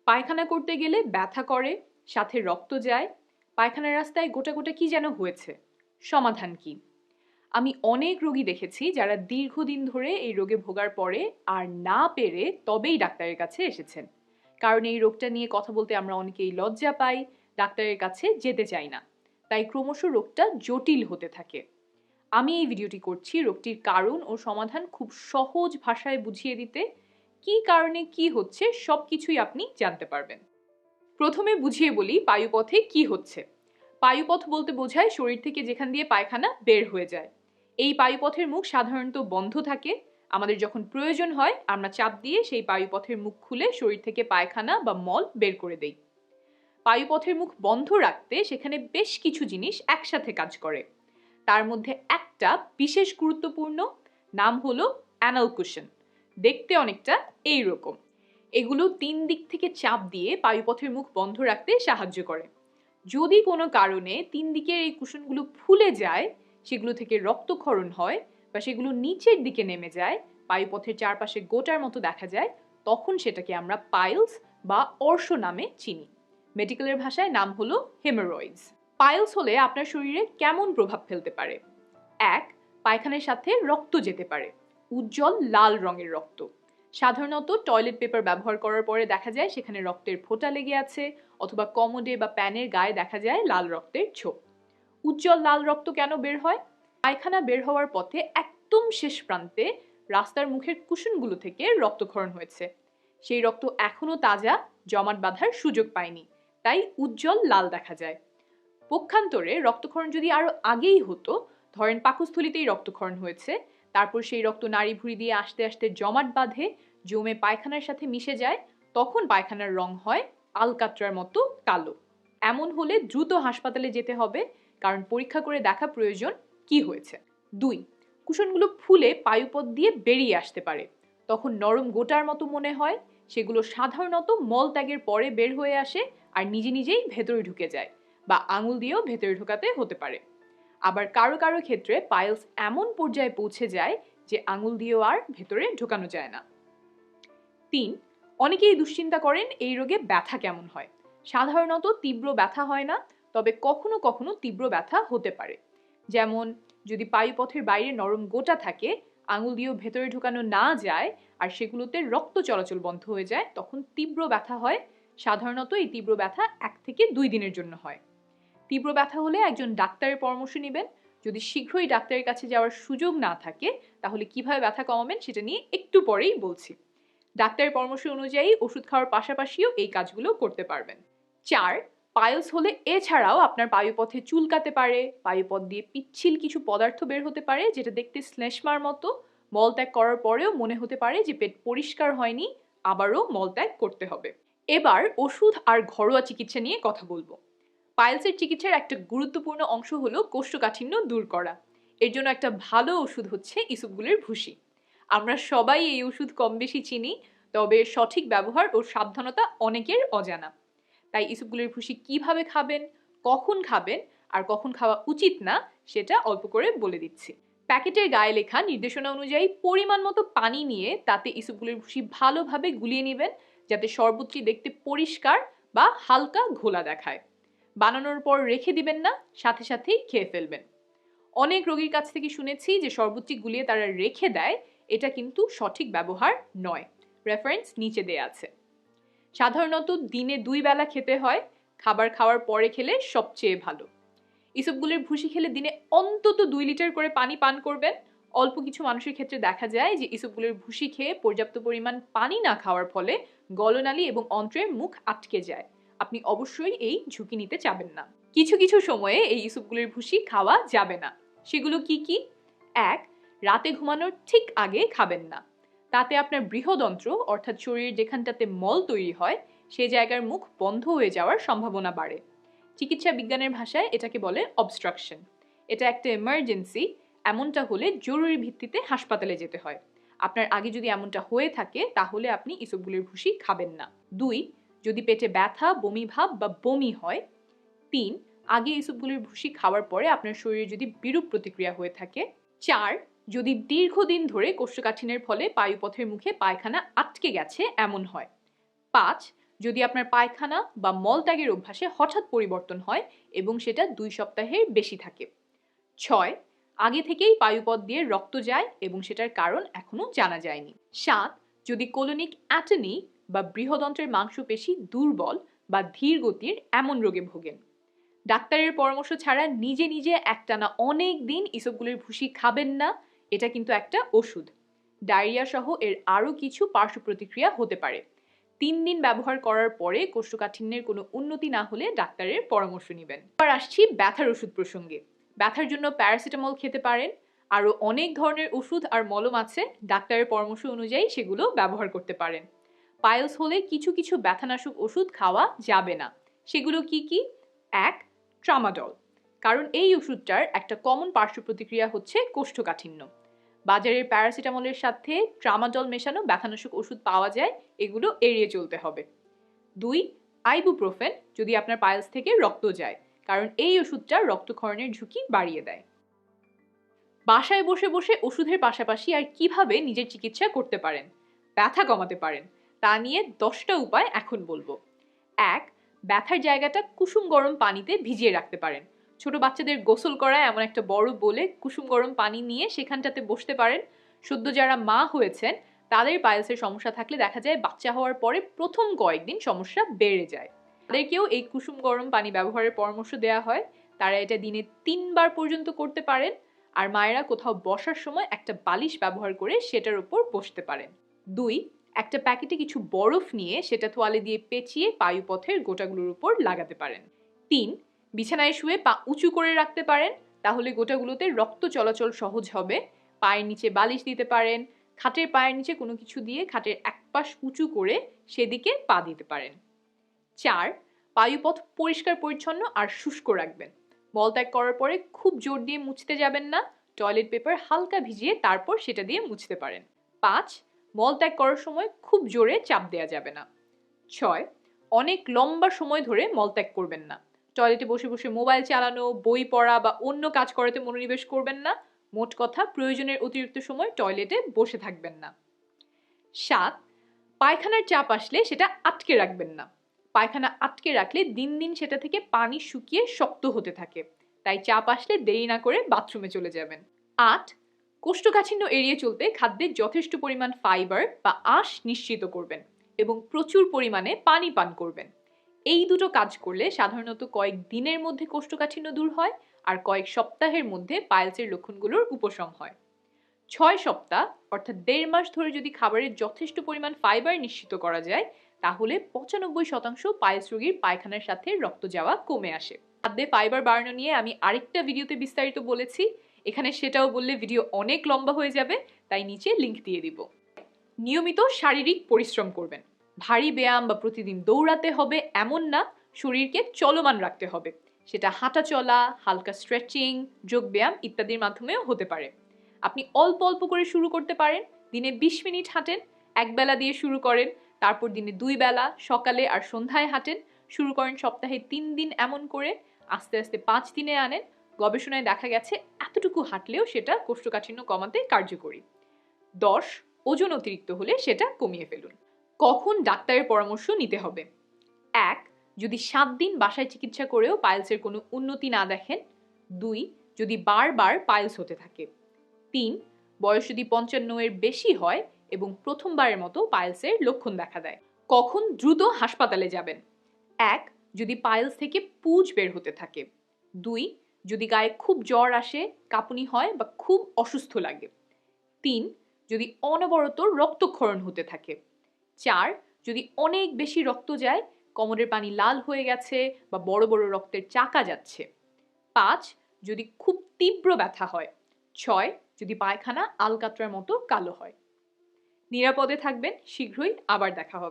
পায়খানা করতে গেলে ব্যথা করে, সাথে রক্ত যায়, পায়খানার রাস্তায় গোটা গোটা কি যেন হয়েছে। সমাধান কি? আমি অনেক রোগী দেখেছি যারা দীর্ঘদিন ধরে এই রোগে ভোগার পরে আর না পেরে তবেই ডাক্তারের কাছে এসেছেন। কারণ এই রোগটা নিয়ে কথা বলতে আমরা অনেকেই লজ্জা পাই, ডাক্তারের কাছে যেতে চাই না। তাই ক্রমশ রোগটা জটিল হতে থাকে। আমি এই ভিডিওটি করছি রোগটির কারণ ও সমাধান খুব সহজ ভাষায় বুঝিয়ে দিতে। কি কারণে কি হচ্ছে সবকিছুই আপনি জানতে পারবেন। প্রথমে বুঝিয়ে বলি পায়ুপথে কি হচ্ছে। পায়ুপথ বলতে বোঝায় শরীর থেকে যেখান দিয়ে পায়খানা বের হয়ে যায়। এই পায়ুপথের মুখ সাধারণত বন্ধ থাকে। আমাদের যখন প্রয়োজন হয় আমরা চাপ দিয়ে সেই পায়ুপথের মুখ খুলে শরীর থেকে পায়খানা বা মল বের করে দেই। পায়ুপথের মুখ বন্ধ রাখতে সেখানে বেশ কিছু জিনিস একসাথে কাজ করে। তার মধ্যে একটা বিশেষ গুরুত্বপূর্ণ, নাম হলো অ্যানাল কুশন। দেখতে অনেকটা এই রকম। এগুলো 3 দিক থেকে চাপ দিয়ে পায়ুপথের মুখ বন্ধ রাখতে সাহায্য করে। যদি কোনো কারণে 3 দিকের এই কুশনগুলো ফুলে যায়, সেগুলো থেকে রক্তক্ষরণ হয় বা সেগুলো নিচের দিকে নেমে যায়, পায়ুপথের চারপাশে গোটার মতো দেখা যায়, তখন সেটাকে আমরা পাইলস বা অর্শ নামে চিনি। মেডিকেলের ভাষায় নাম হলো হেমোরয়েডস। পাইলস হলে আপনার শরীরে কেমন প্রভাব ফেলতে পারে? 1. পায়খানার সাথে রক্ত যেতে পারে। উজ্জ্বল লাল রঙের রক্ত। সাধারণত টয়লেট পেপার ব্যবহার করার পরে দেখা যায় সেখানে রক্তের ফোঁটা লেগে আছে, অথবা কমোডে বা প্যানের গায়ে দেখা যায় লাল রক্তের ছোপ। উজ্জ্বল লাল রক্ত কেন বের হয়? পায়খানা বের হওয়ার পথে একদম শেষ প্রান্তে রাস্তার মুখের কুশনগুলো থেকে রক্তক্ষরণ হয়েছে। সেই রক্ত এখনো তাজা, জমাট বাঁধার সুযোগ পায়নি, তাই উজ্জ্বল লাল দেখা যায়। পক্ষান্তরে রক্তক্ষরণ যদি আরো আগেই হতো, ধরেন পাকস্থলীতেই রক্তক্ষরণ হয়েছে, তারপর সেই রক্ত নাড়ি ভুঁড়ি দিয়ে আস্তে আস্তে জমাট বাঁধে, জমে পায়খানার সাথে মিশে যায়, তখন পায়খানার রং হয় আলকাত্রার মতো কালো। এমন হলে দ্রুত হাসপাতালে যেতে হবে, কারণ পরীক্ষা করে দেখা প্রয়োজন কি হয়েছে। 2. কুশনগুলো ফুলে পায়ুপথ দিয়ে বেরিয়ে আসতে পারে। তখন নরম গোটার মতো মনে হয়। সেগুলো সাধারণত মলত্যাগের পরে বের হয়ে আসে আর নিজে নিজেই ভেতরে ঢুকে যায়, বা আঙুল দিয়েও ভেতরে ঢোকাতে হতে পারে। আবার কারো কারো ক্ষেত্রে পাইলস এমন পর্যায়ে পৌঁছে যায় যে আঙুল দিয়েও আর ভেতরে ঢোকানো যায় না। 3. অনেকেই দুশ্চিন্তা করেন এই রোগে ব্যথা কেমন হয়। সাধারণত তীব্র ব্যথা হয় না, তবে কখনো কখনো তীব্র ব্যথা হতে পারে। যেমন যদি পায়ুপথের বাইরে নরম গোটা থাকে, আঙুল দিয়েও ভেতরে ঢোকানো না যায়, আর সেগুলোতে রক্ত চলাচল বন্ধ হয়ে যায়, তখন তীব্র ব্যথা হয়। সাধারণত এই তীব্র ব্যথা 1 থেকে 2 দিনের জন্য হয়। তীব্র ব্যথা হলে একজন ডাক্তারের পরামর্শ নেবেন। যদি শীঘ্রই ডাক্তারের কাছে যাওয়ার সুযোগ না থাকে, তাহলে কিভাবে ব্যথা কমাবেন সেটা নিয়ে একটু পরেই বলছি। ডাক্তারের পরামর্শ অনুযায়ী ওষুধ খাওয়ার পাশাপাশিও এই কাজগুলো করতে পারবেন। 4. পাইলস হলে এছাড়াও আপনার পায়ুপথে চুলকাতে পারে, পায়ুপথ দিয়ে পিচ্ছিল কিছু পদার্থ বের হতে পারে যেটা দেখতে শ্লেষ্মার মতো। মলত্যাগ করার পরেও মনে হতে পারে যে পেট পরিষ্কার হয়নি, আবারও মলত্যাগ করতে হবে। এবার ওষুধ আর ঘরোয়া চিকিৎসা নিয়ে কথা বলবো। পাইলসের চিকিৎসার একটা গুরুত্বপূর্ণ অংশ হলো কোষ্ঠকাঠিন্য দূর করা। এর জন্য একটা ভালো ওষুধ হচ্ছে ইসবগুলের ভুসি। আমরা সবাই এই ওষুধ কম বেশি চিনি, তবে সঠিক ব্যবহার ও সাবধানতা অনেকের অজানা। তাই ইসবগুলের ভুসি কিভাবে খাবেন, কখন খাবেন আর কখন খাওয়া উচিত না, সেটা অল্প করে বলে দিচ্ছি। প্যাকেটের গায়ে লেখা নির্দেশনা অনুযায়ী পরিমাণ মতো পানি নিয়ে তাতে ইসবগুলের ভুসি ভালোভাবে গুলিয়ে নেবেন, যাতে শরবতটি দেখতে পরিষ্কার বা হালকা ঘোলা দেখায়। বানানোর পর রেখে দিবেন না, সাথে সাথেই খেয়ে ফেলবেন। অনেক রোগীর কাছ থেকে শুনেছি যে শরবতটি গুলিয়ে তারা রেখে দেয়, এটা কিন্তু সঠিক ব্যবহার নয়। রেফারেন্স নিচে দেয়া আছে। সাধারণত দিনে 2 বেলা খেতে হয়, খাবার খাওয়ার পরে খেলে সবচেয়ে ভালো। ইসবগুলের ভুসি খেলে দিনে অন্তত 2 লিটার করে পানি পান করবেন। অল্প কিছু মানুষের ক্ষেত্রে দেখা যায় যে ইসবগুলের ভুসি খেয়ে পর্যাপ্ত পরিমাণ পানি না খাওয়ার ফলে গলনালী এবং অন্ত্রের মুখ আটকে যায়। আপনি অবশ্যই এই ঝুঁকি নিতে চাবেন না। কিছু কিছু সময়ে এই ইসবগুলের ভুসি খাওয়া যাবে না। সেগুলো কি কি? 1. রাতে ঘুমানোর ঠিক আগে খাবেন না। তাতে আপনার বৃহদন্ত্র অর্থাৎ শরীরের যেখানটাতে মল তৈরি হয় সে জায়গার মুখ বন্ধ হয়ে যাওয়ার সম্ভাবনা বাড়ে। চিকিৎসা বিজ্ঞানের ভাষায় এটাকে বলে অবস্ট্রাকশন। এটা একটা এমার্জেন্সি। এমনটা হলে জরুরি ভিত্তিতে হাসপাতালে যেতে হয়। আপনার আগে যদি এমনটা হয়ে থাকে তাহলে আপনি ইসবগুলের ভুসি খাবেন না। 2. যদি পেটে ব্যথা, বমি ভাব বা বমি হয়। 3. আগে ইসবগুলের ভুসি খাওয়ার পরে আপনার শরীরে যদি বিরূপ প্রতিক্রিয়া হয়ে থাকে। 4. যদি দীর্ঘদিন ধরে কোষ্ঠকাঠিন্যের ফলে পায়ুপথের মুখে পায়খানা আটকে গেছে এমন হয়। 5. যদি আপনার পায়খানা বা মলত্যাগের অভ্যাসে হঠাৎ পরিবর্তন হয় এবং সেটা 2 সপ্তাহের বেশি থাকে। 6 আগে থেকেই পায়ুপথ দিয়ে রক্ত যায় এবং সেটার কারণ এখনো জানা যায়নি। 7 যদি কোলনিক অ্যাটনি বা বৃহদন্ত্রের মাংসপেশি দুর্বল বা ধীর গতির এমন রোগে ভোগেন। ডাক্তারের পরামর্শ ছাড়া নিজে নিজে একটানা অনেক দিন ইসবগুলের ভুসি খাবেন না, এটা কিন্তু একটা ওষুধ। ডায়রিয়া সহ এর আরও কিছু পার্শ্ব প্রতিক্রিয়া হতে পারে। 3 দিন ব্যবহার করার পরে কোষ্ঠকাঠিন্যের কোনো উন্নতি না হলে ডাক্তারের পরামর্শ নেবেন। এবার আসছি ব্যথার ওষুধ প্রসঙ্গে। ব্যথার জন্য প্যারাসিটামল খেতে পারেন। আরও অনেক ধরনের ওষুধ আর মলম আছে, ডাক্তারের পরামর্শ অনুযায়ী সেগুলো ব্যবহার করতে পারেন। পাইলস হলে কিছু কিছু ব্যথানাশক ওষুধ খাওয়া যাবে না। সেগুলো কি কি? 1 ট্রামাডল, কারণ এই ওষুধটার একটা কমন পার্শ্ব প্রতিক্রিয়া হচ্ছে কোষ্ঠকাঠিন্য। বাজারের প্যারাসিটামলের সাথে ট্রামাডল মেশানো ব্যথানাশক ওষুধ পাওয়া যায়, এগুলো এড়িয়ে চলতে হবে। 2 আইবুপ্রোফেন, যদি আপনার পাইলস থেকে রক্ত যায়, কারণ এই ওষুধটা রক্তক্ষরণের ঝুঁকি বাড়িয়ে দেয়। বাসায় বসে বসে ওষুধের পাশাপাশি আর কিভাবে নিজের চিকিৎসা করতে পারেন, ব্যথা কমাতে পারেন, তা নিয়ে 10টা উপায় এখন বলবো। 1 ব্যথার জায়গাটা কুসুম গরম পানিতে ভিজিয়ে রাখতে পারেন। ছোট বাচ্চাদের গোসল করায় এমন একটা বড় বলে কুসুম গরম পানি নিয়ে সেখানটাতে বসতে পারেন। সদ্য যারা মা হয়েছেন তাদের পাইলসের সমস্যা থাকলে দেখা যায় বাচ্চা হওয়ার পরে প্রথম কয়েকদিন সমস্যা বেড়ে যায়। তাদেরকেও এই কুসুম গরম পানি ব্যবহারের পরামর্শ দেওয়া হয়। তারা এটা দিনে 3 বার পর্যন্ত করতে পারেন। আর মায়েরা কোথাও বসার সময় একটা বালিশ ব্যবহার করে সেটার উপর বসতে পারেন। 2 একটা প্যাকেটে কিছু বরফ নিয়ে সেটা তোয়ালে দিয়ে পেঁচিয়ে পায়ুপথের গোটাগুলোর উপর লাগাতে পারেন। 3 বিছানায় শুয়ে পা উঁচু করে রাখতে পারেন, তাহলে গোটাগুলোতে রক্ত চলাচল সহজ হবে। পায়ের নিচে বালিশ দিতে পারেন। খাটের পায়ের নিচে কোনো কিছু দিয়ে খাটের এক পাশ উঁচু করে সেদিকে পা দিতে পারেন। 4 পায়ুপথ পরিষ্কার পরিচ্ছন্ন আর শুষ্ক রাখবেন। মলত্যাগ করার পরে খুব জোর দিয়ে মুছতে যাবেন না, টয়লেট পেপার হালকা ভিজিয়ে তারপর সেটা দিয়ে মুছতে পারেন। 5 মলত্যাগ করার সময় খুব জোরে চাপ দেওয়া যাবে না। 6 অনেক লম্বা সময় ধরে মলত্যাগ করবেন না। টয়লেটে বসে বসে মোবাইল চালানো, বই পড়া বা অন্য কাজ করাতে মনোনিবেশ করবেন না। মোট কথা, প্রয়োজনের অতিরিক্ত সময় টয়লেটে বসে থাকবেন না। 7 পায়খানার চাপ আসলে সেটা আটকে রাখবেন না। পায়খানা আটকে রাখলে দিন দিন সেটা থেকে পানি শুকিয়ে শক্ত হতে থাকে, তাই চাপ আসলে দেরি না করে বাথরুমে চলে যাবেন। 8 কোষ্ঠকাঠিন্য এড়িয়ে চলতে খাদ্যে যথেষ্ট পরিমাণ ফাইবার বা আঁশ নিশ্চিত করবেন এবং প্রচুর পরিমাণে পানি পান করবেন। এই দুটো কাজ করলে সাধারণত কয়েক দিনের মধ্যে কোষ্ঠকাঠিন্য দূর হয় আর কয়েক সপ্তাহের মধ্যে পাইলসের লক্ষণগুলোর উপশম হয়। 6 সপ্তাহ অর্থাৎ 1.5 মাস ধরে যদি খাবারের যথেষ্ট পরিমাণ ফাইবার নিশ্চিত করা যায়, তাহলে 95% পাইলস রোগীর পায়খানার সাথে রক্ত যাওয়া কমে আসে। খাদ্যে ফাইবার বাড়ানো নিয়ে আমি আরেকটা ভিডিওতে বিস্তারিত বলেছি, এখানে সেটাও বললে ভিডিও অনেক লম্বা হয়ে যাবে, তাই নিচে লিংক দিয়ে দিব। নিয়মিত শারীরিক পরিশ্রম করবেন। ভারী ব্যায়াম বা প্রতিদিন দৌড়াতে হবে এমন না, শরীরকে চলমান রাখতে হবে। সেটা হাঁটা চলা, হালকা স্ট্রেচিং, যোগব্যায়াম ইত্যাদির মাধ্যমেও হতে পারে। আপনি অল্প অল্প করে শুরু করতে পারেন। দিনে 20 মিনিট হাঁটেন, একবেলা দিয়ে শুরু করেন, তারপর দিনে 2 বেলা সকালে আর সন্ধ্যায় হাঁটেন। শুরু করেন সপ্তাহে 3 দিন এমন করে, আস্তে আস্তে 5 দিনে আনেন। গবেষণায় দেখা গেছে এতটুকু হাঁটলেও সেটা কোষ্ঠকাঠিন্য কমাতে কার্যকরী। 10 ওজন অতিরিক্ত হলে সেটা কমিয়ে ফেলুন। কখন ডাক্তারের পরামর্শ নিতে হবে? 1 যদি 7 দিন বাসায় চিকিৎসা করেও পাইলসের কোনো উন্নতি না দেখেন। 2 যদি বারবার পাইলস হতে থাকে। 3 বয়স যদি 55 এর বেশি হয় এবং প্রথমবারের মতো পাইলসের লক্ষণ দেখা দেয়। কখন দ্রুত হাসপাতালে যাবেন? 1 যদি পাইলস থেকে পুঁজ বের হতে থাকে। 2 যদি গায়ে খুব জ্বর আসে, কাঁপুনি হয় বা খুব অসুস্থ লাগে। 3 যদি অনবরত রক্তক্ষরণ হতে থাকে। 4 যদি অনেক বেশি রক্ত যায়, কোমরের পানি লাল হয়ে গেছে বা বড় বড় রক্তের চাকা যাচ্ছে। 5 যদি খুব তীব্র ব্যথা হয়। 6 যদি পায়খানা আলকাতরার মতো কালো হয়। নিরাপদে থাকবেন, শীঘ্রই আবার দেখা হবে।